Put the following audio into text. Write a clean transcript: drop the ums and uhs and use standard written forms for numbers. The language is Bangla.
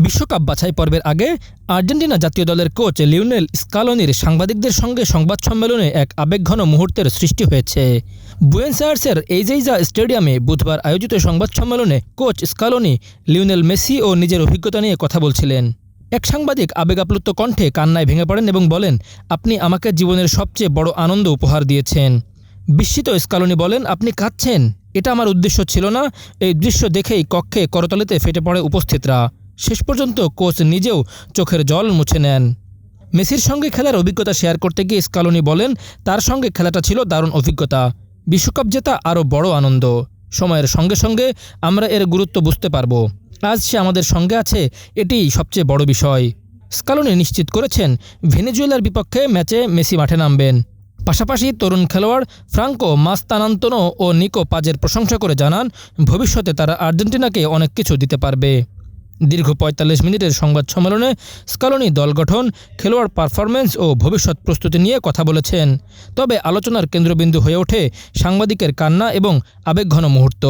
বিশ্বকাপ বাছাই পর্বের আগে আর্জেন্টিনা জাতীয় দলের কোচ লিওনেল স্কালোনির সাংবাদিকদের সঙ্গে সংবাদ সম্মেলনে এক আবেগঘন মুহূর্তের সৃষ্টি হয়েছে। বুয়েনোস আয়ার্সের এইজেইজা স্টেডিয়ামে বুধবার আয়োজিত সংবাদ সম্মেলনে কোচ স্কালোনি লিওনেল মেসি ও নিজের অভিজ্ঞতা নিয়ে কথা বলছিলেন। এক সাংবাদিক আবেগাপ্লুত কণ্ঠে কান্নায় ভেঙে পড়েন এবং বলেন, আপনি আমাকে জীবনের সবচেয়ে বড় আনন্দ উপহার দিয়েছেন। বিস্মিত স্কালোনি বলেন, আপনি কাঁদছেন? এটা আমার উদ্দেশ্য ছিল না। এই দৃশ্য দেখেই কক্ষে করতালিতে ফেটে পড়ে উপস্থিতরা। শেষ পর্যন্ত কোচ নিজেও চোখের জল মুছে নেন। মেসির সঙ্গে খেলার অভিজ্ঞতা শেয়ার করতে গিয়ে স্কালোনি বলেন, তার সঙ্গে খেলাটা ছিল দারুণ অভিজ্ঞতা। বিশ্বকাপ জেতা আরও বড় আনন্দ। সময়ের সঙ্গে সঙ্গে আমরা এর গুরুত্ব বুঝতে পারব। আজ সে আমাদের সঙ্গে আছে, এটিই সবচেয়ে বড় বিষয়। স্কালোনি নিশ্চিত করেছেন, ভেনেজুয়েলার বিপক্ষে ম্যাচে মেসি মাঠে নামবেন। পাশাপাশি তরুণ খেলোয়াড় ফ্রাঙ্কো মাস্তানান্তোনো ও নিকো পাজের প্রশংসা করে জানান, ভবিষ্যতে তারা আর্জেন্টিনাকে অনেক কিছু দিতে পারবে। দীর্ঘ ৪৫ মিনিটের সংবাদ সম্মেলনে স্কালোনি দল গঠন, খেলোয়াড় পারফরম্যান্স ও ভবিষ্যৎ প্রস্তুতি নিয়ে কথা বলেছেন। তবে আলোচনার কেন্দ্রবিন্দু হয়ে ওঠে সাংবাদিকের কান্না এবং আবেগঘন মুহূর্ত।